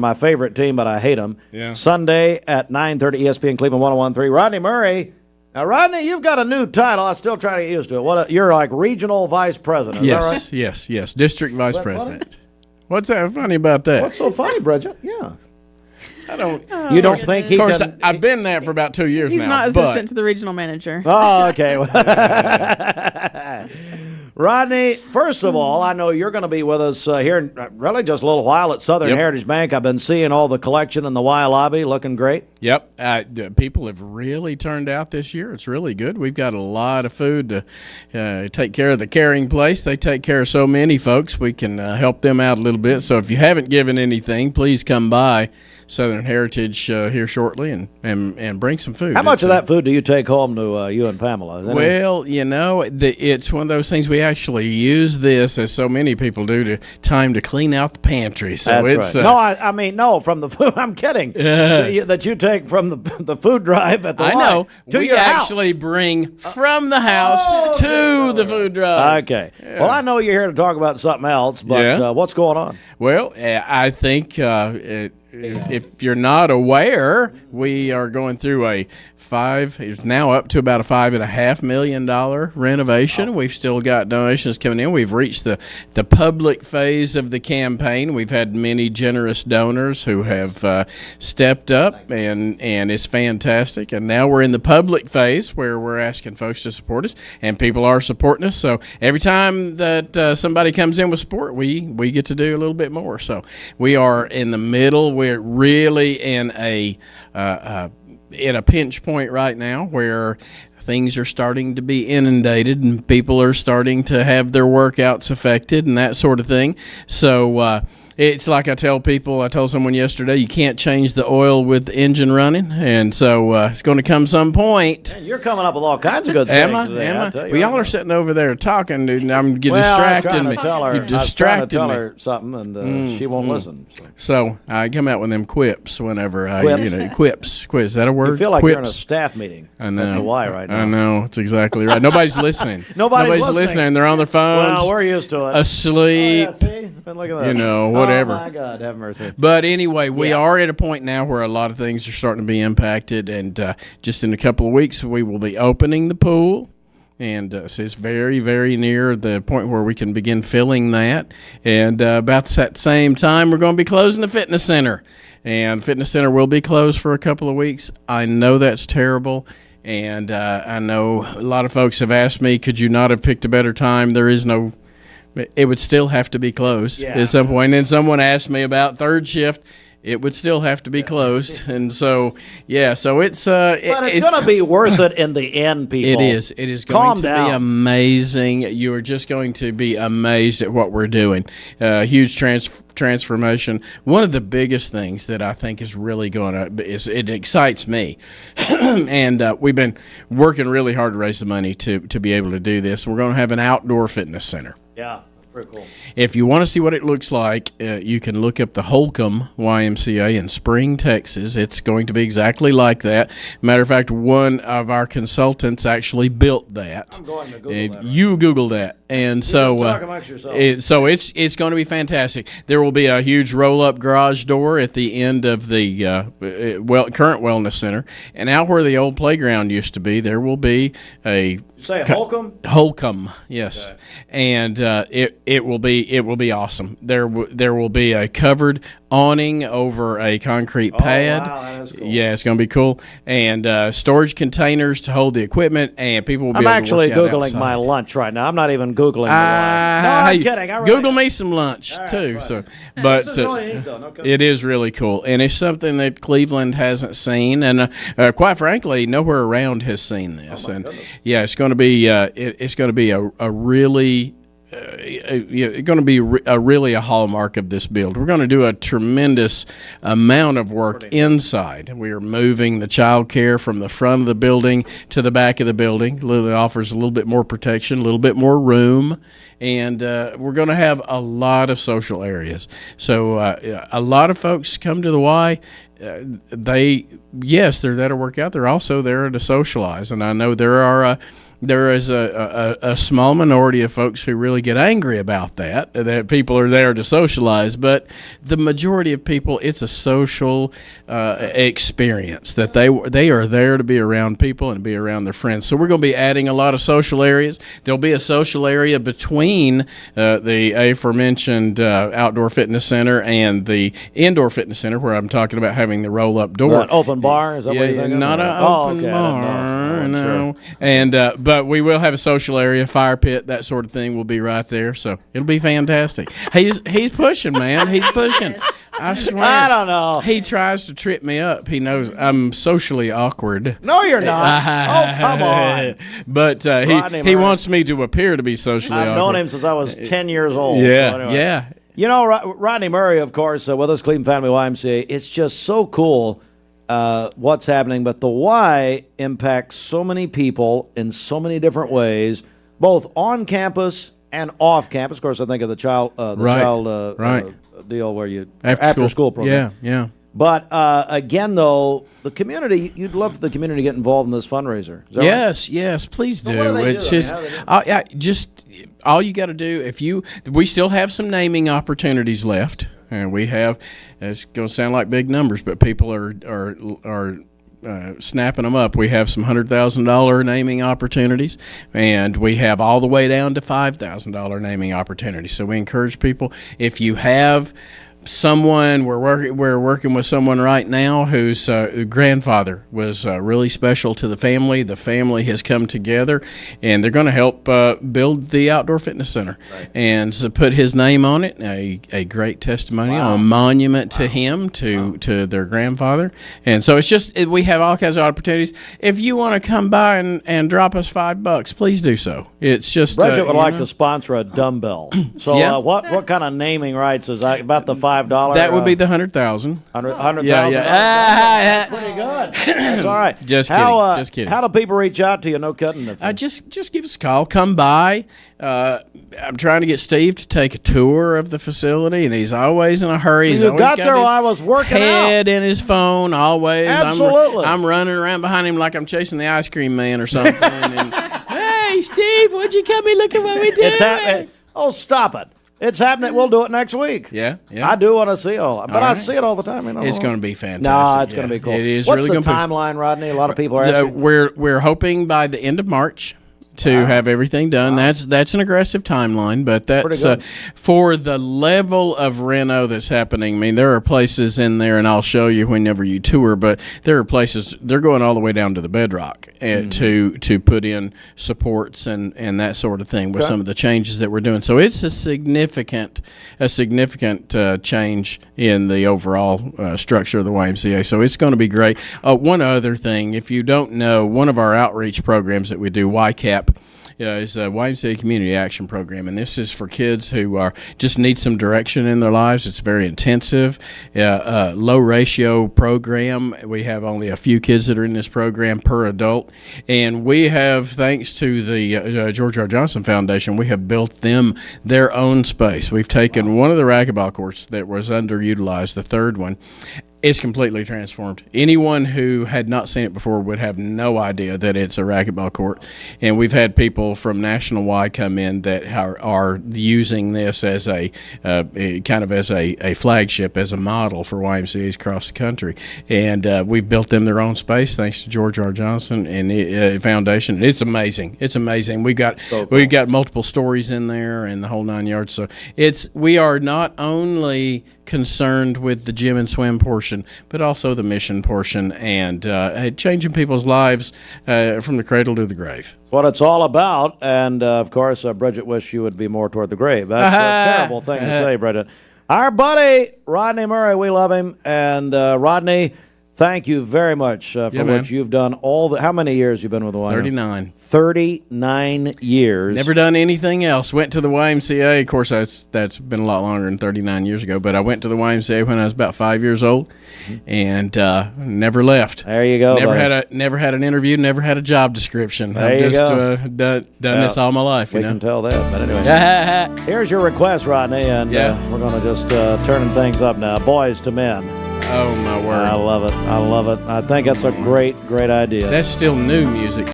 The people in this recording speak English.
my favorite team, but I hate them. Yeah. Sunday at 9:30, ESPN Cleveland 101.3. Rodney Murray. Now, Rodney, you've got a new title. I'm still trying to get used to it. You're like regional vice president. Is that right? Yes. District vice president. Funny? What's that funny about that? What's so funny, Bridget? Yeah. I don't. You don't think he? Of course, I've been there for about 2 years now. He's not assistant to the regional manager. Oh, okay. Rodney, first of all, I know you're going to be with us here in really just a little while at Southern Heritage Bank. I've been seeing all the collection in the Y lobby, looking great. Yep. People have really turned out this year. It's really good. We've got a lot of food to take care of the Caring Place. They take care of so many folks. We can help them out a little bit. So if you haven't given anything, please come by Southern Heritage here shortly and bring some food. How much of that food do you take home to you and Pamela? Well, it's one of those things. We actually use this, as so many people do, to clean out the pantry. So that's right. No, I mean, no, from the food. I'm kidding. That you take from the food drive at the Y. I know. To we your actually house. Bring from the house to the food drive. Okay. Yeah. Well, I know you're here to talk about something else, but what's going on? Well, I think if you're not aware, we are going through it's now up to about a $5.5 million renovation. We've still got donations coming in. We've reached the public phase of the campaign. We've had many generous donors who have stepped up, and it's fantastic. And now we're in the public phase where we're asking folks to support us, and people are supporting us. So every time that somebody comes in with support, we get to do a little bit more. So we are in the middle. We're really in a pinch point right now where things are starting to be inundated and people are starting to have their workouts affected and that sort of thing. So it's like I told someone yesterday, you can't change the oil with the engine running, and so it's going to come some point. Man, you're coming up with all kinds of good things today. Am I? Well, y'all are sitting over there talking, dude, and I'm getting distracted. I was trying to tell her something, and she won't listen. So I come out with them quips whenever quips. Is that a word? You feel like you're in a staff meeting at the Y right now. I know. It's exactly right. Nobody's listening. Nobody's listening. They're on their phones. Well, we're used to it. Asleep. Oh, yeah, see? Look at that. Whatever. Oh, my God, have mercy. But anyway, we are at a point now where a lot of things are starting to be impacted, and just in a couple of weeks, we will be opening the pool. And so it's very, very near the point where we can begin filling that. And about that same time, we're going to be closing the fitness center. And fitness center will be closed for a couple of weeks. I know that's terrible. And I know a lot of folks have asked me, could you not have picked a better time? It would still have to be closed at some point. And then someone asked me about third shift. It would still have to be closed. And so, so it's... but it's going to be worth it in the end, people. It is. It is going to be amazing. You are just going to be amazed at what we're doing. Huge transformation. One of the biggest things that I think is really going to... it excites me. And we've been working really hard to raise the money to be able to do this. We're going to have an outdoor fitness center. Yeah. Pretty cool. If you want to see what it looks like, you can look up the Holcomb YMCA in Spring, Texas. It's going to be exactly like that. Matter of fact, one of our consultants actually built that. I'm going to Google that. You Google that. And so, talk amongst yourself. It's going to be fantastic. There will be a huge roll-up garage door at the end of the current wellness center, and out where the old playground used to be, there will be a. You say Holcomb? Holcomb, yes, okay. And it will be awesome. There will be a covered awning over a concrete pad. Oh, wow, that is cool. Yeah, it's going to be cool. And storage containers to hold the equipment, and people will be able to work out I'm actually Googling outside. my lunch right now. I'm not even Googling the line. No, I'm kidding. I really Google me some lunch, too. Right. So, Hey, but this is really neat, though. Okay. it is really cool. And it's something that Cleveland hasn't seen. And quite frankly, nowhere around has seen this. And goodness. yeah, it's going to be it's going to be a really going to be really a hallmark of this build. We're going to do a tremendous amount of work inside. We are moving the child care from the front of the building to the back of the building. It offers a little bit more protection, a little bit more room, and we're going to have a lot of social areas. So a lot of folks come to the Y. They're there to work out. They're also there to socialize, and I know there are There is a small minority of folks who really get angry about that people are there to socialize, but the majority of people, it's a social experience that they are there to be around people and be around their friends. So we're going to be adding a lot of social areas. There'll be a social area between the aforementioned outdoor fitness center and the indoor fitness center, where I'm talking about having the roll-up door. An open bar? Is that what you're thinking? Not an open bar, no. Sure. And but we will have a social area, fire pit, that sort of thing will be right there. So it'll be fantastic. He's pushing, man. He's pushing. I swear. I don't know. He tries to trip me up. He knows I'm socially awkward. No, you're not. Oh, come on. But he wants me to appear to be socially awkward. I've known him since I was 10 years old. Yeah, so anyway. yeah. You know, Rodney Murray, of course, with us, Cleveland Family YMCA, it's just so cool what's happening. But the Y impacts so many people in so many different ways, both on campus and off campus. Of course, I think of the child deal where you after school program. Yeah. But again, though, the community, you'd love for the community to get involved in this fundraiser. Is that right? Yes, please do. So what do they It's do? just all you got to do. We still have some naming opportunities left, and we have. It's going to sound like big numbers, but people are snapping them up. We have some $100,000 naming opportunities, and we have all the way down to $5,000 naming opportunities. So we encourage people, if you have someone, we're working with someone right now whose grandfather was really special to the family. The family has come together, and they're going to help build the outdoor fitness center, and so put his name on it. A great testimonial, a monument to him, to their grandfather. And so it's just we have all kinds of opportunities. If you want to come by and drop us $5, please do so. It's just Bridget would like to sponsor a dumbbell. So what kind of naming rights is that? About the $5? That would be the 100,000. 100,000. Yeah. Pretty good. That's all right. Just kidding. How do people reach out to you? No cutting. Just give us a call. Come by. I'm trying to get Steve to take a tour of the facility, and he's always in a hurry. He's always got there while I was working head in his phone. Always. Absolutely. I'm running around behind him like I'm chasing the ice cream man or something. And, hey, Steve, would you come and look at what we did? It's happening. Oh, stop it. It's happening. We'll do it next week. Yeah. I do want to see all, but I see it all the time. It's going to be fantastic. No, it's going to be cool. It is. What's really the timeline, Rodney? A lot of people are asking. We're hoping by the end of March to have everything done. That's an aggressive timeline, but that's for the level of reno that's happening. I mean, there are places in there, and I'll show you whenever you tour, but there are places, they're going all the way down to the bedrock to put in supports and that sort of thing with some of the changes that we're doing. So it's a significant change in the overall structure of the YMCA. So it's going to be great. One other thing, if you don't know, one of our outreach programs that we do, YCAP, is a YMCA Community Action Program, and this is for kids who just need some direction in their lives. It's very intensive, low ratio program. We have only a few kids that are in this program per adult, and we have, thanks to the George R. Johnson Foundation, we have built them their own space. We've taken one of the racquetball courts that was underutilized, the third one. It's completely transformed. Anyone who had not seen it before would have no idea that it's a racquetball court. And we've had people from National Y come in that are using this as a kind of as a flagship, as a model for YMCAs across the country. And we've built them their own space thanks to George R. Johnson and Foundation. It's amazing. It's amazing. We've got multiple stories in there and the whole 9 yards. So we are not only concerned with the gym and swim portion, but also the mission portion and changing people's lives from the cradle to the grave. What it's all about, and of course, Bridget wished you would be more toward the grave. That's a terrible thing to say, Bridget. Our buddy Rodney Murray, we love him, and Rodney, thank you very much for what you've done. How many years you been with the YMCA? 39. 39 years. Never done anything else. Went to the YMCA. Of course, that's been a lot longer than 39 years ago, but I went to the YMCA when I was about 5 years old and never left. There you go. Never had an interview, never had a job description. There I've you just done this all my life. We can tell that, but anyway. Here's your request, Rodney, and we're going to just turn things up now. Boys to Men. Oh, my word. I love it. I think that's a great idea. That's still new music.